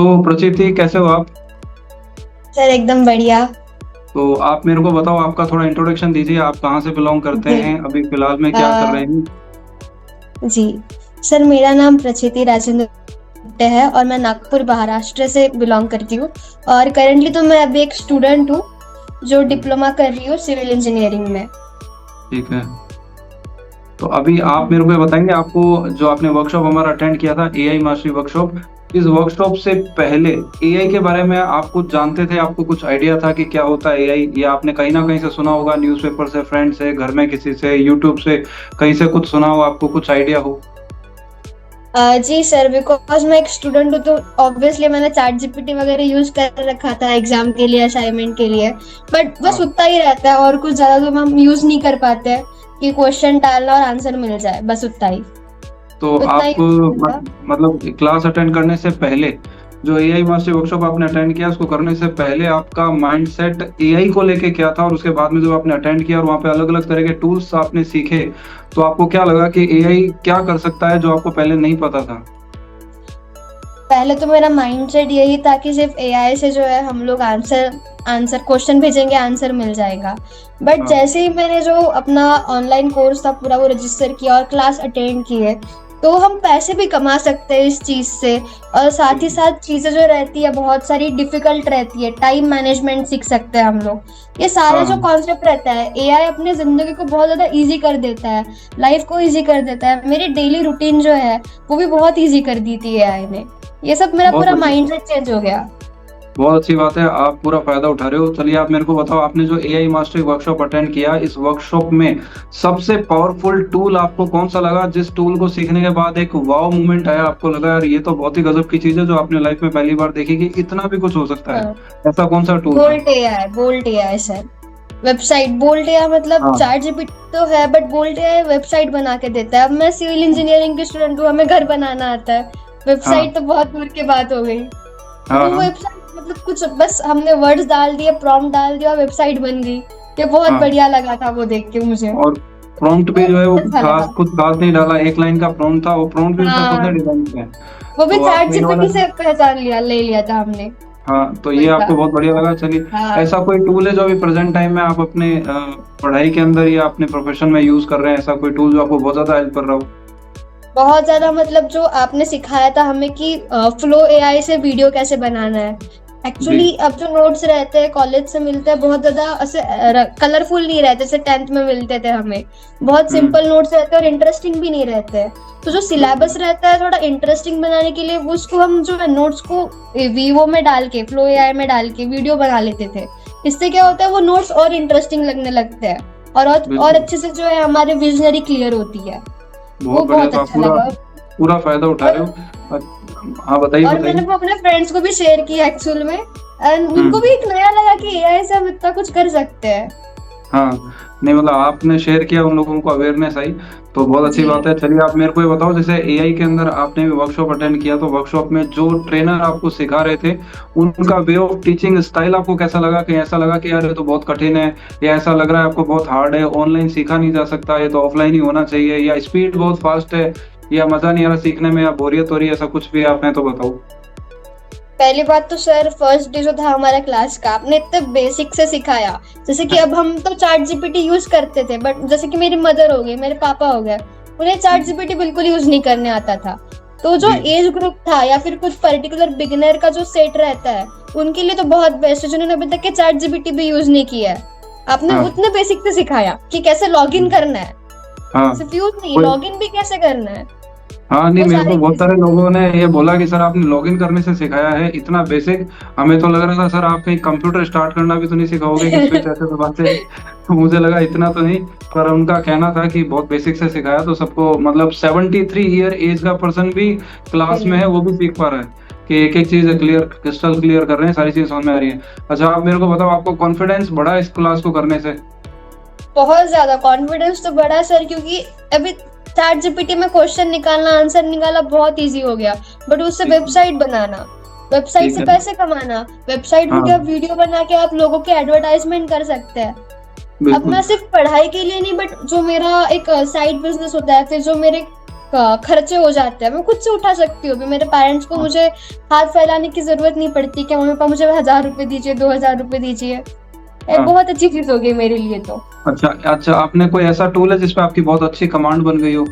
तो प्रचिति, कैसे हो आप? सर एकदम बढ़िया। तो आप मेरे को बताओ, आपका थोड़ा इंट्रोडक्शन दीजिए। आप कहाँ से बिलोंग करते जी। हैं? अभी फिलहाल में क्या कर रहे अ, हैं? जी सर, मेरा नाम प्रचिति राजेंद्र गुप्ते है और मैं नागपुर महाराष्ट्र से बिलोंग करती हूँ। और करेंटली तो मैं अभी एक स्टूडेंट हूँ जो हम्म, डिप्लोमा कर रही हूँ सिविल इंजीनियरिंग में। ठीक है। तो अभी आप मेरे को ये बताएंगे, आपको जो आपने वर्कशॉप हमारा अटेंड किया था, एआई मास्टरी वर्कशॉप, इस वर्कशॉप से पहले एआई के बारे में आप कुछ जानते थे? आपको कुछ आइडिया था कि क्या होता है एआई? या आपने कहीं ना कहीं से सुना होगा, न्यूज़पेपर से, फ्रेंड से, घर में किसी से, यूट्यूब से, कहीं से कुछ सुना हो, आपको कुछ आइडिया हो? जी सर, बिकॉज मैं एक स्टूडेंट हूँ तो ऑब्वियसली मैंने चैट जीपीटी वगैरह यूज कर रखा था एग्जाम के लिए, असाइनमेंट के लिए। बट बस हाँ। उतना ही रहता है और कुछ ज्यादा तो हम यूज नहीं कर पाते हैं कि क्वेश्चन डालना और आंसर मिल जाए, बस उतना ही। तो उतना ही आप था। मतलब क्लास अटेंड करने से पहले, जो एआई मास्टर वर्कशॉप आपने अटेंड किया, उसको करने से पहले आपका माइंडसेट एआई को लेके क्या था? और उसके बाद में जब आपने अटेंड किया और वहाँ पे अलग अलग तरह के टूल्स आपने सीखे, तो आपको क्या लगा कि एआई क्या कर सकता है जो आपको पहले नहीं पता था? पहले तो मेरा माइंडसेट यही था कि सिर्फ एआई से जो है हम लोग आंसर आंसर क्वेश्चन भेजेंगे, आंसर मिल जाएगा। बट हाँ। जैसे ही मैंने जो अपना ऑनलाइन कोर्स था पूरा वो रजिस्टर किया और क्लास अटेंड की है, तो हम पैसे भी कमा सकते हैं इस चीज से। और साथ ही बिल्कुल। साथ चीजें जो रहती है बहुत सारी डिफिकल्ट रहती है, टाइम मैनेजमेंट सीख सकते हैं हम लोग। ये सारा हाँ, जो हाँ। कॉन्सेप्ट रहता है, एआई अपने जिंदगी को बहुत ज्यादा इजी कर देता है, लाइफ को इजी कर देता है। मेरी डेली रूटीन जो है वो भी बहुत इजी कर दी थी एआई ने। ये सब मेरा बहुत पूरा बढ़िया। माइंडसेट चेंज हो गया। बहुत अच्छी बात है, आप पूरा फायदा उठा रहे हो। चलिए, आप मेरे को बताओ, आपने जो एआई मास्टरी वर्कशॉप अटेंड किया, इस वर्कशॉप में सबसे पावरफुल टूल आपको कौन सा लगा? जिस टूल को सीखने के बाद एक वाव मोमेंट आया, आपको लगा यार ये तो बहुत ही गजब की चीज है, जो आपने लाइफ में पहली बार देखी कि इतना भी कुछ हो सकता है। हाँ, ऐसा कौन सा टूल था? Bolt AI sir. Website bolt AI मतलब हाँ, चैट जीपीटी तो है, बट बोल्ट एआई वेबसाइट बना के देता है। अब मैं सिविल इंजीनियरिंग की स्टूडेंट हूँ, हमें घर बनाना आता है, हाँ, वेबसाइट तो बहुत दूर की बात हो गई। तो हाँ, वो हाँ, वेबसाइट मतलब कुछ बस हमने वर्ड्स डाल दिए, प्रॉम्प्ट डाल दिया और वेबसाइट बन गई। ये बहुत हाँ। बढ़िया लगा था वो देख के मुझे। और प्रॉम्प्ट भी तो जो है वो अच्छा लगा। कुछ खास नहीं डाला, एक लाइन का प्रॉम्प्ट था, वो प्रॉम्प्ट भी उसने खुद ने हाँ, डिजाइन किया है। वो भी तो चैट आपको ये वाला, जीपीटी से पहचान लिया, ले लिया था हमने। हाँ, तो ये वही था। आपको बहुत बढ़िया लगा। चलिए, हाँ, ऐसा कोई टूल है जो अभी प्रेजेंट टाइम में आप अपने पढ़ाई के अंदर या अपने प्रोफेशन में यूज कर रहे हैं? ऐसा कोई टूल जो आपको बहुत ज्यादा हेल्प कर रहा हो? बहुत ज्यादा मतलब जो आपने सिखाया था हमें कि फ्लो एआई से वीडियो कैसे बनाना है। जी। एक्चुअली अब जो नोट्स रहते हैं कॉलेज से मिलते हैं बहुत ज्यादा ऐसे कलरफुल नहीं रहते, जैसे 10th में मिलते थे हमें। बहुत हम्म। सिंपल नोट्स रहते हैं और इंटरेस्टिंग भी नहीं रहते हैं। तो जो बिल्कुल। सिलेबस रहता है थोड़ा इंटरेस्टिंग बनाने के लिए वो उसको हम जो है नोट्स को वीवो में डाल के, फ्लो एआई में डाल के वीडियो बना लेते थे। इससे क्या होता है, वो नोट्स और इंटरेस्टिंग लगने लगते हैं और बिल्कुल। अच्छे से जो है हमारी विजनरी क्लियर होती है। वो बहुत बढ़िया। बहुत तो आप अच्छा पूरा लगा। पूरा फायदा उठा रहे और हो। हाँ, बताइए और मैंने बताइए। वो अपने फ्रेंड्स को भी शेयर किया एक्चुअल में, एंड उनको हम्म। भी एक नया लगा कि एआई से हम इतना कुछ कर सकते हैं। हाँ। नहीं, मतलब आपने शेयर किया, उन लोगों को अवेयरनेस आई, तो बहुत अच्छी जी। बात है। चलिए, आप मेरे को ये बताओ, जैसे एआई के अंदर आपने भी वर्कशॉप अटेंड किया, तो वर्कशॉप में जो ट्रेनर आपको सिखा रहे थे, उनका वे ऑफ टीचिंग स्टाइल आपको कैसा लगा? कि ऐसा लगा कि यार ये तो बहुत कठिन है, या ऐसा लग रहा है आपको बहुत हार्ड है, ऑनलाइन सीखा नहीं जा सकता, ये तो ऑफलाइन ही होना चाहिए, या स्पीड बहुत फास्ट है, या मजा नहीं आ रहा सीखने में, या बोरियत हो रही है? ऐसा कुछ भी आपने तो बताओ। पहली बात तो सर, फर्स्ट डे जो था हमारा क्लास का, आपने इतने बेसिक से सिखाया। जैसे कि अब हम तो चैट जीपीटी यूज करते थे, बट जैसे कि मेरी मदर हो गई, मेरे पापा हो गए, उन्हें चैट जीपीटी बिल्कुल यूज नहीं करने आता था। तो जो जी। एज ग्रुप था या फिर कुछ पर्टिकुलर बिगिनर का जो सेट रहता है, उनके लिए तो बहुत बेस्ट है, जिन्होंने अभी तक के चैट जीपीटी भी यूज नहीं किया है। आपने हाँ। उतने बेसिक से सिखाया कि कैसे लॉगिन करना है, हाँ। सिर्फ यूज नहीं, कोई, लॉगिन भी कैसे करना है, हाँ, नहीं, वो मेरे को सारी बहुत चीजें। सारे लोगों ने ये बोला कि सर आपने लॉगिन करने से सिखाया है, इतना बेसिक। हमें तो लग रहा था सर आप कहीं कंप्यूटर स्टार्ट करना भी तो नहीं सिखाओगे कि स्विच ऐसे दबाते हैं। तो मुझे लगा इतना तो नहीं। पर उनका कहना था कि बहुत बेसिक से सिखाया, तो सबको, मतलब 73 ईयर एज का पर्सन भी क्लास में है, वो भी सीख पा रहा है कि एक एक चीज क्लियर, क्रिस्टल क्लियर कर रहे हैं, सारी चीज समझ में आ रही है। अच्छा, आप मेरे को बताओ, आपको कॉन्फिडेंस बढ़ा इस क्लास को करने से? बहुत ज्यादा कॉन्फिडेंस तो बढ़ा सर, क्योंकि अभी चैट जीपीटी में क्वेश्चन निकालना, आंसर निकालना बहुत इजी हो गया। बट उससे ठीक है। वेबसाइट बनाना, वेबसाइट ठीक से है। पैसे कमाना, वेबसाइट में भी आप हाँ। वीडियो बना के आप लोगों के एडवर्टाइजमेंट कर सकते हैं। अब बिल्कुल। मैं सिर्फ पढ़ाई के लिए नहीं, बट जो मेरा एक साइड बिजनेस होता है, फिर जो मेरे खर्चे हो जाते हैं मैं खुद से उठा सकती हूँ। अभी मेरे पेरेंट्स को मुझे हाथ फैलाने की जरूरत नहीं पड़ती कि मम्मी पापा मुझे 1000 रुपए दीजिए, 2000 रुपए दीजिए। ये हाँ। बहुत अच्छी चीज हो गई मेरे लिए तो। अच्छा अच्छा, आपने कोई ऐसा टूल है जिसपे आपकी बहुत अच्छी कमांड बन गई हो?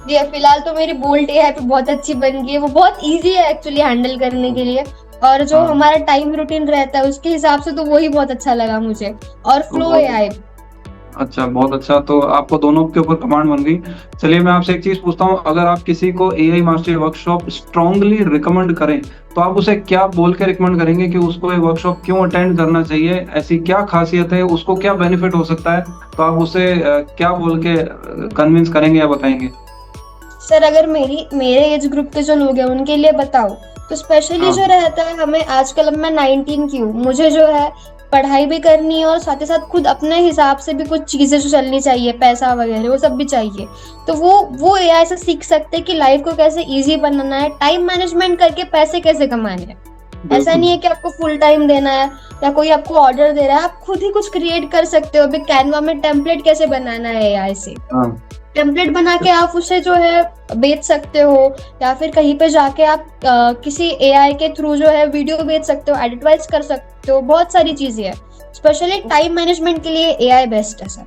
जी फिलहाल तो मेरी बोल्ट एआई पे बहुत अच्छी बन गई है, वो बहुत इजी है एक्चुअली हैंडल करने के लिए। और जो हाँ हमारा टाइम रूटीन रहता है उसके हिसाब से तो वही बहुत अच्छा लगा मुझे। और तो फ्लो बहुत एआई। अच्छा, बहुत अच्छा। तो आपको दोनों के ऊपर कमांड बन गई। चलिए मैं आपसे एक चीज पूछता हूँ, अगर आप किसी को AI mastery workshop strongly recommend करें तो आप उसे क्या बोल के रिकमेंड करेंगे कि उसको ये वर्कशॉप क्यों अटेंड करना चाहिए? ऐसी क्या खासियत है, उसको क्या बेनिफिट हो सकता है? तो आप उसे क्या बोल के कन्विंस करेंगे या बताएंगे? सर अगर मेरे एज ग्रुप के जो लोग हैं उनके लिए बताओ तो स्पेशली जो हाँ रहता है हमें आजकल, अब मैं 19 की हूँ, मुझे जो है पढ़ाई भी करनी है और साथ ही साथ खुद अपने हिसाब से भी कुछ चीजें जो चलनी चाहिए, पैसा वगैरह वो सब भी चाहिए। तो वो एआई से सीख सकते हैं कि लाइफ को कैसे इजी बनाना है, टाइम मैनेजमेंट करके पैसे कैसे कमाने हैं। ऐसा बिल्कुल। नहीं है कि आपको फुल टाइम देना है या कोई आपको ऑर्डर दे रहा है, आप खुद ही कुछ क्रिएट कर सकते हो। अभी कैनवा में टेम्पलेट कैसे बनाना है एआई से, हाँ टेम्पलेट बना के आप उसे जो है बेच सकते हो, या फिर कहीं पे जाके आप किसी एआई के थ्रू जो है वीडियो बेच सकते हो, एडवर्टाइज कर सकते हो, बहुत सारी चीजें हैं। स्पेशली टाइम मैनेजमेंट के लिए एआई बेस्ट है सर।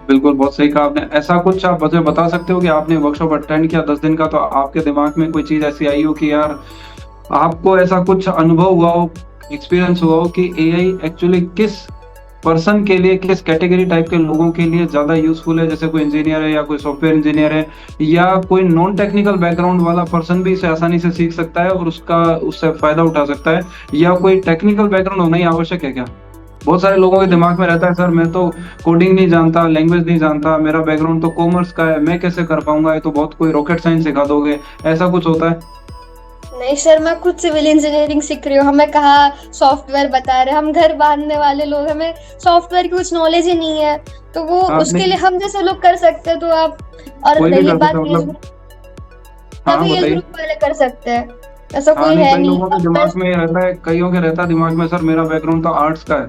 बिल्कुल, बहुत सही कहा आपने। ऐसा कुछ आप मुझे बता सकते हो कि आपने वर्कशॉप अटेंड किया 10 दिन का, तो आपके दिमाग में कोई चीज ऐसी आई हो कि यार आपको ऐसा कुछ अनुभव हुआ हो, एक्सपीरियंस हुआ हो कि एआई एक्चुअली किस पर्सन के लिए, किस कैटेगरी टाइप के लोगों के लिए ज्यादा यूजफुल है? जैसे कोई इंजीनियर है या कोई सॉफ्टवेयर इंजीनियर है या कोई नॉन टेक्निकल बैकग्राउंड वाला पर्सन भी इसे आसानी से सीख सकता है और उससे फायदा उठा सकता है, या कोई टेक्निकल बैकग्राउंड होना ही आवश्यक है क्या? बहुत सारे लोगों के दिमाग में रहता है सर मैं तो कोडिंग नहीं जानता, लैंग्वेज नहीं जानता, मेरा बैकग्राउंड तो कॉमर्स का है, मैं कैसे कर पाऊंगा, ये तो बहुत कोई रॉकेट साइंस सिखा दोगे, ऐसा कुछ होता है? नहीं सर, मैं खुद सिविल इंजीनियरिंग सीख रही हूँ, हमें कहा सॉफ्टवेयर बता रहे, हम घर बांधने वाले लोग, हमें सॉफ्टवेयर की कुछ नॉलेज ही नहीं है। तो वो हाँ उसके लिए नहीं, हम जैसे लोग कर सकते हैं तो आप। और कोई भी रही कर बात सकता है एज मतलब। ग्रुप, हाँ हाँ, तभी एज बताइए। ग्रुप वाले कर सकते हैं, ऐसा हाँ कोई नहीं, है कई नहीं। लोगों के अब मैं दिमाग में ये रहता है, कईयों के रहता है दिमाग में सर मेरा बैकग्राउंड तो आर्ट्स का है,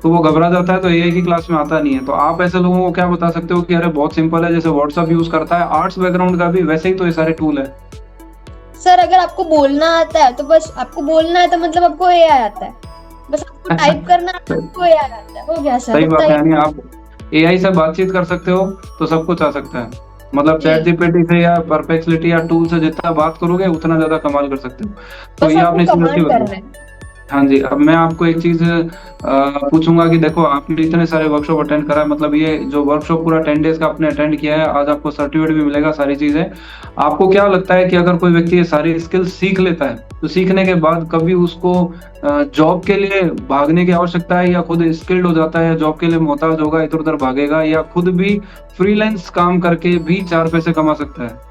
तो वो घबरा जाता है, तो एआई की क्लास में आता नहीं है। तो आप ऐसे लोगों को क्या बता सकते हो कि अरे बहुत सिंपल है, जैसे व्हाट्सएप यूज करता है आर्ट्स बैकग्राउंड का भी, वैसे ही तो ये सारे टूल है। सर अगर आपको बोलना आता है तो बस आपको बोलना है, तो मतलब आपको एआई आता है। बस आपको टाइप करना आता है, आपको एआई आता है, हो गया सर, सही उतना बात है, ही। यानी आप एआई से बातचीत कर सकते हो तो सब कुछ आ सकता है। मतलब चैट जी, जीपीटी से या परप्लेक्सिटी या टूल से जितना बात करोगे उतना ज्यादा कमाल कर सकते हो। तो बस ये आपको आपने चीज अच्छी कमांड बताई। करना है। हाँ जी, अब मैं आपको एक चीज पूछूंगा कि देखो आपने इतने सारे वर्कशॉप अटेंड करा है, मतलब ये जो वर्कशॉप पूरा 10 डेज का आपने अटेंड किया है, आज आपको सर्टिफिकेट भी मिलेगा, सारी चीजें। आपको क्या लगता है कि अगर कोई व्यक्ति ये सारी स्किल्स सीख लेता है तो सीखने के बाद कभी उसको जॉब के लिए भागने की आवश्यकता है, या खुद स्किल्ड हो जाता है, या जॉब के लिए मोहताज होगा, इधर उधर भागेगा, या खुद भी फ्रीलांस काम करके भी 4 पैसे कमा सकता है?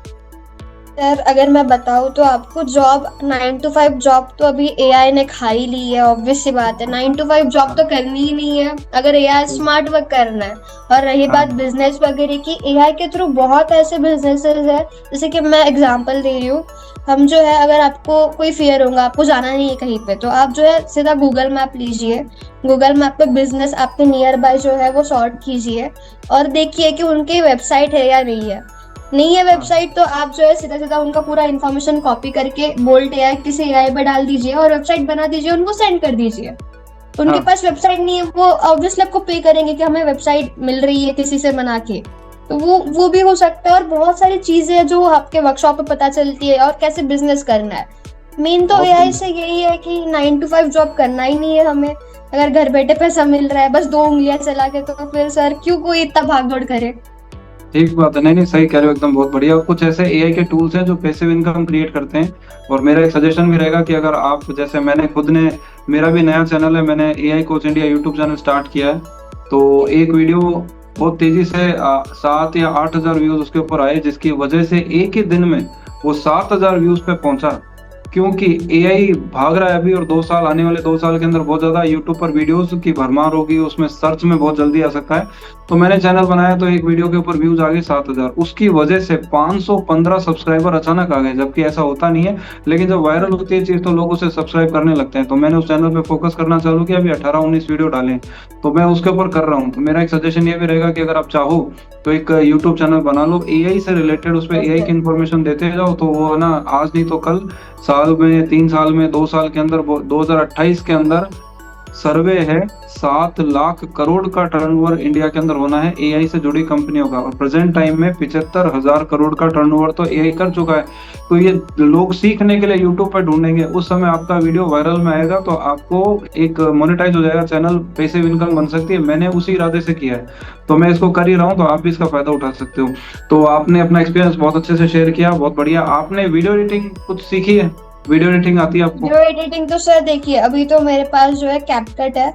सर अगर मैं बताऊँ तो आपको जॉब 9 to 5 जॉब तो अभी एआई ने खा ही ली है, ऑब्वियस सी बात है। 9 to 5 जॉब तो करनी ही नहीं है अगर एआई स्मार्ट वर्क करना है। और रही बात हाँ बिजनेस वगैरह की, एआई के थ्रू बहुत ऐसे बिजनेसेस है, जैसे कि मैं एग्जांपल दे रही हूँ। हम जो है, अगर आपको कोई फियर होगा, आपको जाना नहीं है कहीं पे, तो आप जो है सीधा गूगल मैप लीजिए, गूगल मैप पे बिजनेस आपके नियर बाय जो है वो सॉर्ट कीजिए और देखिए कि उनकी वेबसाइट है या नहीं है हाँ वेबसाइट, तो आप जो है सीधा सीधा उनका पूरा इन्फॉर्मेशन कॉपी करके बोल्ट एआई किसी एआई पे डाल दीजिए और वेबसाइट बना दीजिए, उनको सेंड कर दीजिए। उनके हाँ पास वेबसाइट नहीं है, वो ऑब्वियसली आपको पे करेंगे कि हमें वेबसाइट मिल रही है किसी से बना के। तो वो भी हो सकता है। और बहुत सारी चीजें हैं जो आपके वर्कशॉप पे पता चलती है, और कैसे बिजनेस करना है। मेन तो बहुत एआई सही। से यही है कि 9 to 5 जॉब करना ही नहीं है हमें। अगर घर बैठे पैसा मिल रहा है बस 2 उंगलियां चला के, तो फिर सर क्यों कोई इतना भाग दौड़ करे। ठीक बात है, नहीं नहीं सही कह रहे हो एकदम, बहुत बढ़िया। कुछ ऐसे एआई के टूल्स हैं जो पैसिव इनकम क्रिएट करते हैं, और मेरा एक सजेशन भी रहेगा कि अगर आप, जैसे मैंने खुद ने, मेरा भी नया चैनल है, मैंने AI coach India YouTube channel start किया है, तो एक वीडियो बहुत तेजी से 7 या 8 हजार व्यूज उसके ऊपर आए, जिसकी वजह से एक ही दिन में वो 7 हजार व्यूज पे पहुंचा। क्योंकि एआई भाग रहा है अभी, और 2 साल, आने वाले 2 साल के अंदर बहुत ज्यादा यूट्यूब पर वीडियोस की भरमार होगी, उसमें सर्च में बहुत जल्दी आ सकता है। तो मैंने चैनल बनाया तो एक वीडियो के ऊपर व्यूज आ गए 7,000, उसकी वजह से 515 सब्सक्राइबर अचानक आ गए, जबकि ऐसा होता नहीं है। लेकिन जब वायरल होती है चीज तो लोग उसे सब्सक्राइब करने लगते हैं। तो मैंने उस चैनल पे फोकस करना चालू किया, अभी 18-19 वीडियो डालें, तो मैं उसके ऊपर कर रहा हूँ। तो मेरा एक सजेशन ये भी रहेगा कि अगर आप चाहो तो एक यूट्यूब चैनल बना लो एआई से रिलेटेड, उस पर एआई की इन्फॉर्मेशन देते जाओ, तो वो ना आज नहीं तो कल, साल में, 3 साल में, 2 साल के अंदर, 2028 के अंदर सर्वे है 7 लाख करोड़ का टर्नओवर इंडिया के अंदर होना है एआई से जुड़ी कंपनियों का, और प्रेजेंट टाइम में 75,000 करोड़ का टर्नओवर तो एआई कर चुका है। तो ये लोग सीखने के लिए यूट्यूब पर ढूंढेंगे, उस समय आपका वीडियो वायरल में आएगा तो आपको एक मोनेटाइज हो जाएगा चैनल, पैसिव इनकम बन सकती है। मैंने उसी इरादे से किया है, तो मैं इसको कर ही रहा हूँ, तो आप भी इसका फायदा उठा सकते हो। तो आपने अपना एक्सपीरियंस बहुत अच्छे से शेयर किया, बहुत बढ़िया। आपने वीडियो एडिटिंग कुछ सीखी है? वीडियो एडिटिंग आती है आपको? वीडियो एडिटिंग तो सर देखिए, अभी तो मेरे पास जो है कैपकट है,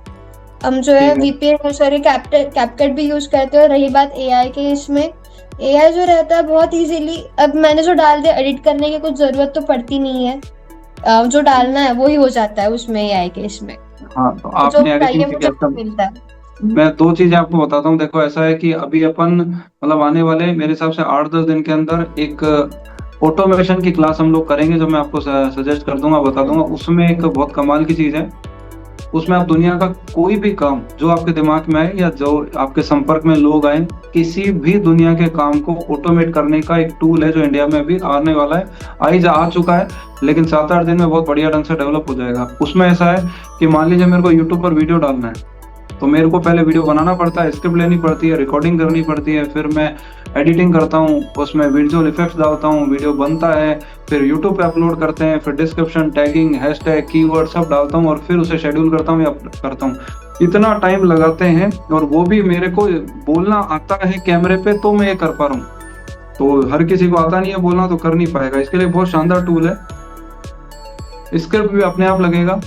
हम जो है ठीक है। वीपीएन सॉरी कैपकट भी यूज करते हैं। और रही बात एआई के, इसमें एआई जो रहता है बहुत इजीली, अब मैंने जो डाल दिया, एडिट करने की कुछ जरूरत तो पड़ती नहीं है, जो डालना है वो ही हो जाता है उसमें एआई के इसमें, हाँ, तो जो आपने चाहिए एडिटिंग मुझे सीखी? वो मिलता है। मैं 2 चीजें आपको बताता हूँ। देखो, ऐसा है कि अभी अपन मतलब आने वाले मेरे हिसाब से 8-10 दिन के अंदर एक ऑटोमेशन की क्लास हम लोग करेंगे, जो मैं आपको सजेस्ट कर दूंगा, बता दूंगा। उसमें एक बहुत कमाल की चीज है, उसमें आप दुनिया का कोई भी काम जो आपके दिमाग में आए या जो आपके संपर्क में लोग आए, किसी भी दुनिया के काम को ऑटोमेट करने का एक टूल है जो इंडिया में अभी आने वाला है, आ चुका है, लेकिन 7-8 दिन में बहुत बढ़िया ढंग से डेवलप हो जाएगा। उसमें ऐसा है कि मान लीजिए मेरे को यूट्यूब पर वीडियो डालना है, तो मेरे को पहले वीडियो बनाना पड़ता है, स्क्रिप्ट लेनी पड़ती है, रिकॉर्डिंग करनी पड़ती है, फिर मैं एडिटिंग करता हूँ, उसमें विजुअल इफेक्ट्स डालता हूँ, वीडियो बनता है, फिर यूट्यूब पे अपलोड करते हैं, फिर डिस्क्रिप्शन, टैगिंग, हैशटैग, कीवर्ड सब डालता हूँ, और फिर उसे शेड्यूल करता हूँ या करता हूँ। इतना टाइम लगाते हैं, और वो भी मेरे को बोलना आता है कैमरे पे, तो मैं ये कर पा रहा हूँ। तो हर किसी को आता नहीं है बोलना, तो कर नहीं पाएगा। इसके लिए बहुत शानदार टूल है। स्क्रिप्ट भी अपने आप लगेगा,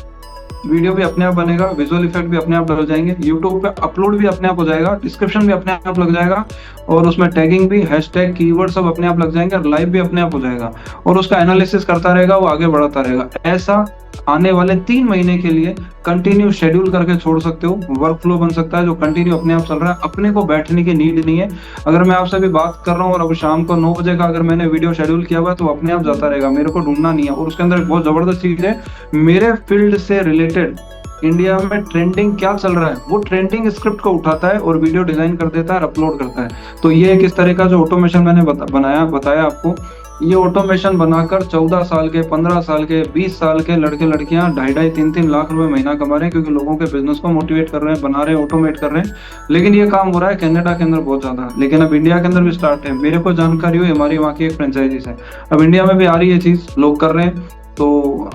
वीडियो भी अपने आप बनेगा, विजुअल इफेक्ट भी अपने आप डल जाएंगे, यूट्यूब पे अपलोड भी अपने आप हो जाएगा, डिस्क्रिप्शन भी अपने आप लग जाएगा, और उसमें टैगिंग भी, हैशटैग, कीवर्ड सब अपने आप लग जाएंगे, और लाइव भी अपने आप हो जाएगा, और उसका एनालिसिस करता रहेगा, वो आगे बढ़ाता रहेगा। ऐसा आने वाले 3 महीने के लिए कंटिन्यू शेड्यूल करके छोड़ सकते हो, वर्क फ्लो बन सकता है जो कंटिन्यू अपने आप चल रहा है। अपने को बैठने की नीड नहीं है। अगर मैं आपसे भी बात कर रहा हूँ और अब शाम को 9 बजे का अगर मैंने वीडियो शेड्यूल किया हुआ है, तो अपने आप जाता रहेगा, मेरे को ढूंढना नहीं है। और उसके अंदर एक बहुत जबरदस्त चीज है, मेरे फील्ड से रिलेटेड इंडिया में ट्रेंडिंग क्या चल रहा है, वो ट्रेंडिंग स्क्रिप्ट को उठाता है और वीडियो डिजाइन कर देता है और अपलोड करता है। तो ये एक इस तरह का जो ऑटोमेशन मैंने बताया आपको, ये ऑटोमेशन बनाकर 14 साल के, 15 साल के, 20 साल के लड़के लड़कियां 2.5, 3-3 लाख रुपए महीना कमा रहे हैं, क्योंकि लोगों के बिजनेस को मोटिवेट कर रहे हैं, बना रहे हैं, ऑटोमेट कर रहे हैं। लेकिन ये काम हो रहा है कनाडा के अंदर बहुत ज्यादा, लेकिन अब इंडिया के अंदर भी स्टार्ट है। मेरे को जानकारी हुई, हमारी वहाँ की एक फ्रेंचाइजीज है, अब इंडिया में भी आ रही है चीज, लोग कर रहे हैं। तो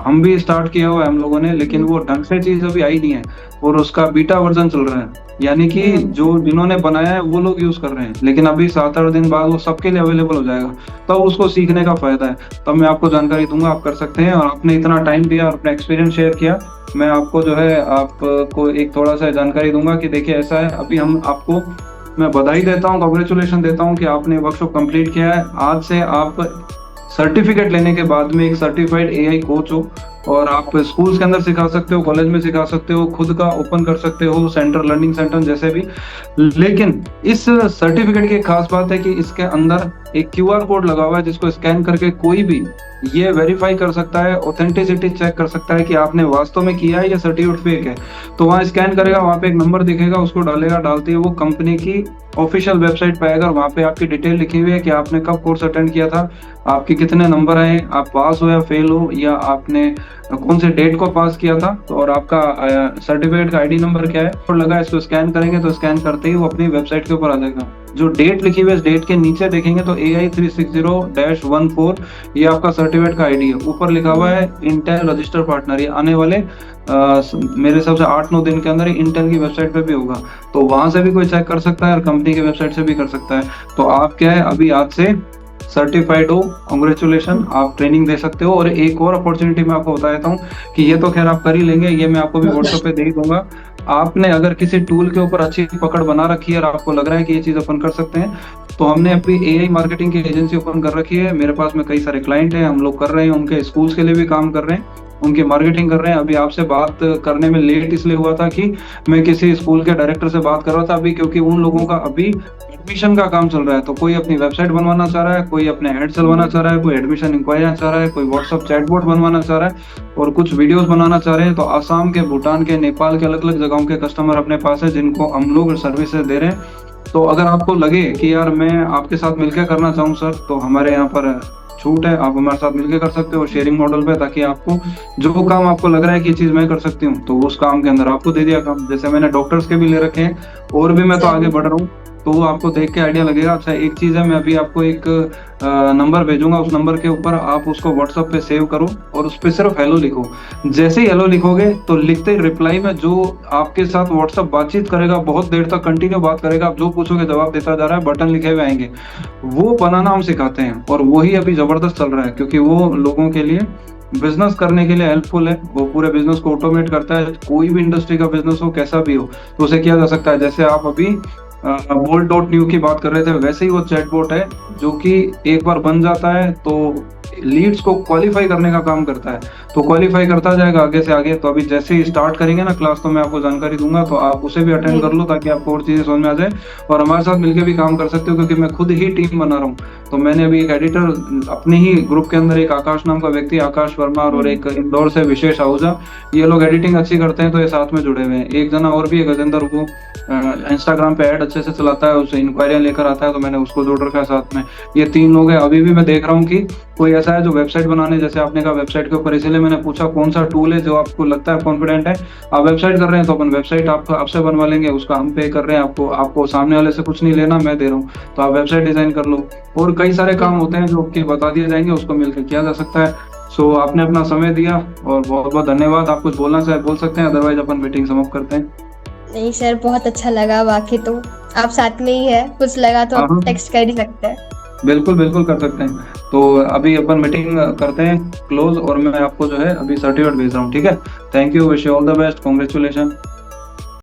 हम भी स्टार्ट किया हुआ है हम लोगों ने, लेकिन वो ढंग से चीज अभी आई नहीं है, और उसका बीटा वर्जन चल रहा है, यानी कि जो जिन्होंने बनाया है वो लोग यूज कर रहे हैं, लेकिन अभी 7-8 दिन बाद वो सबके लिए अवेलेबल हो जाएगा, तब उसको सीखने का फायदा है। तब मैं आपको जानकारी दूंगा, आप कर सकते हैं। और आपने इतना टाइम दिया और अपना एक्सपीरियंस शेयर किया, मैं आपको जो है आपको एक थोड़ा सा जानकारी दूंगा कि देखिए ऐसा है। अभी हम आपको, मैं बधाई देता हूँ, कॉन्ग्रेचुलेशन देता हूँ कि आपने वर्कशॉप कंप्लीट किया है। आज से आप सर्टिफिकेट लेने के बाद में एक सर्टिफाइड एआई कोच हो, और आप स्कूल्स के अंदर सिखा सकते हो, कॉलेज में सिखा सकते हो, खुद का ओपन कर सकते हो सेंटर, लर्निंग सेंटर जैसे भी। लेकिन इस सर्टिफिकेट की एक खास बात है कि इसके अंदर एक क्यूआर कोड लगा हुआ है, जिसको स्कैन करके कोई भी ये वेरीफाई कर सकता है, ऑथेंटिसिटी चेक कर सकता है कि आपने वास्तव में किया है या सर्टिफिकेट फेक है। तो वहाँ स्कैन करेगा, वहाँ पे एक नंबर दिखेगा, उसको डालेगा, डालते ही वो कंपनी की ऑफिशियल वेबसाइट पे आएगा, वहाँ पे आपकी डिटेल लिखी हुई है कि आपने कब कोर्स अटेंड किया था, आपके कितने नंबर आए, आप पास हो या फेल हो, या आपने कौन से डेट को पास किया था, तो और आपका सर्टिफिकेट का आईडी नंबर क्या है, और लगा इसको स्कैन करेंगे, तो स्कैन करते ही वो अपनी वेबसाइट के ऊपर आ जाएगा। जो डेट लिखी हुई है, इस डेट के नीचे देखेंगे तो AI 360-14 ये आपका सर्टिफिकेट का आईडी है। ऊपर लिखा हुआ है इंटेल रजिस्टर पार्टनर। ये आने वाले मेरे हिसाब से 8-9 दिन के अंदर इंटेल की वेबसाइट पे भी होगा, तो वहां से भी कोई चेक कर सकता है और कंपनी की वेबसाइट से भी कर सकता है। तो आप क्या है, अभी आज से सर्टिफाइड हो, कांग्रेचुलेशन, आप ट्रेनिंग दे सकते हो। और एक और अपॉर्चुनिटी मैं आपको बता देता हूँ कि ये तो खैर आप कर ही लेंगे, ये मैं आपको भी व्हाट्सएप पे दे ही दूंगा। आपने अगर किसी टूल के ऊपर अच्छी पकड़ बना रखी है और आपको लग रहा है कि ये चीज अपन कर सकते हैं, तो हमने अपनी एआई मार्केटिंग की एजेंसी ओपन कर रखी है। मेरे पास में कई सारे क्लाइंट हैं, हम लोग कर रहे हैं, उनके स्कूल्स के लिए भी काम कर रहे हैं, उनकी मार्केटिंग कर रहे हैं। अभी आपसे बात करने में लेट इसलिए हुआ था कि मैं किसी स्कूल के डायरेक्टर से बात कर रहा था अभी, क्योंकि उन लोगों का अभी एडमिशन का काम चल रहा है। तो कोई अपनी वेबसाइट बनवाना चाह रहा है, कोई अपने ऐड चलवाना चाह रहा है, कोई एडमिशन इंक्वायरी चाह रहा है, कोई व्हाट्सअप चैटबॉट बनवाना चाह रहा है और कुछ वीडियोस बनाना चाह रहे हैं। तो आसाम के, भूटान के, नेपाल के अलग अलग जगहों के कस्टमर अपने पास है जिनको हम लोग सर्विसेज दे रहे हैं। तो अगर आपको लगे कि यार मैं आपके साथ मिलकर करना चाहूँ सर, तो हमारे यहाँ पर छूट है, आप हमारे साथ मिलकर कर सकते हो शेयरिंग मॉडल पे, ताकि आपको जो काम आपको लग रहा है कि ये चीज मैं कर सकती हूँ, तो उस काम के अंदर आपको दे दिया काम। जैसे मैंने डॉक्टर्स के भी ले रखे हैं और भी मैं तो आगे बढ़ रहा हूँ, तो वो आपको देख के आइडिया लगेगा। अच्छा एक चीज है, मैं अभी आपको एक नंबर भेजूंगा, उस नंबर के ऊपर आप उसको व्हाट्सएप पे सेव करो और उस पे सिर्फ हेलो लिखो। जैसे ही हेलो लिखोगे तो लिखते ही रिप्लाई में जो आपके साथ व्हाट्सएप बातचीत करेगा, बहुत देर तक कंटिन्यू बात करेगा, आप जो पूछोगे जवाब देता जा रहा है, बटन लिखे हुए आएंगे, वो बनाना हम सिखाते हैं। और वही अभी जबरदस्त चल रहा है, क्योंकि वो लोगों के लिए बिजनेस करने के लिए हेल्पफुल है। वो पूरे बिजनेस को ऑटोमेट करता है। कोई भी इंडस्ट्री का बिजनेस हो, कैसा भी हो, तो उसे किया जा सकता है। जैसे आप अभी bolt.new की बात कर रहे थे, वैसे ही वो चैटबॉट है जो कि एक बार बन जाता है तो लीड्स को क्वालिफाई करने का काम करता है, तो क्वालिफाई करता जाएगा आगे से आगे। तो अभी जैसे ही स्टार्ट करेंगे ना क्लास, तो मैं आपको जानकारी दूंगा, तो आप उसे भी अटेंड कर लो ताकि आपको और चीजें समझ में आ जाए और हमारे साथ मिलकर भी काम कर सकते हो, क्योंकि मैं खुद ही टीम बना रहा हूँ। तो मैंने अभी एक एडिटर अपने ही ग्रुप के अंदर, एक आकाश नाम का व्यक्ति, आकाश वर्मा, और एक इंदौर से विशेष आहूजा, ये लोग एडिटिंग अच्छी करते हैं, तो ये साथ में जुड़े हुए हैं। एक जना और भी है गजेंद्र, वो इंस्टाग्राम पे ऐड अच्छे से चलाता है, उसे इंक्वायरियां लेकर आता है, तो मैंने उसको जोड़ रखा है साथ में। ये 3 लोग हैं। अभी भी मैं देख रहा हूँ कि कोई ऐसा है जो वेबसाइट बनाने, जैसे आपने कहा वेबसाइट के ऊपर, इसीलिए मैंने पूछा कौन सा टूल है जो आपको लगता है कॉन्फिडेंट है। आप वेबसाइट कर रहे हैं तो अपन वेबसाइट आपसे बनवा लेंगे, उसका हम पे कर रहे हैं आपको, आपको सामने वाले से कुछ नहीं लेना, मैं दे रहा हूँ, तो आप वेबसाइट डिजाइन कर लो। और कई सारे काम होते हैं जो कि बता दिए जाएंगे, उसको मिलकर किया जा सकता है। सो आपने अपना समय दिया और बहुत बहुत धन्यवाद। आप कुछ बोलना चाहे बोल सकते हैं, अदरवाइज अपन मीटिंग समाप्त करते हैं। नहीं सर, बहुत अच्छा लगा बाकी तो। आप साथ में ही है, कुछ लगा तो आप टेक्स्ट कर ही सकते हैं। बिल्कुल बिल्कुल कर सकते हैं। तो अभी अपन मीटिंग करते हैं क्लोज, और मैं आपको जो है अभी सर्टिफिकेट भेज रहा हूँ। ठीक है, thank you, wish you all the best, congratulation.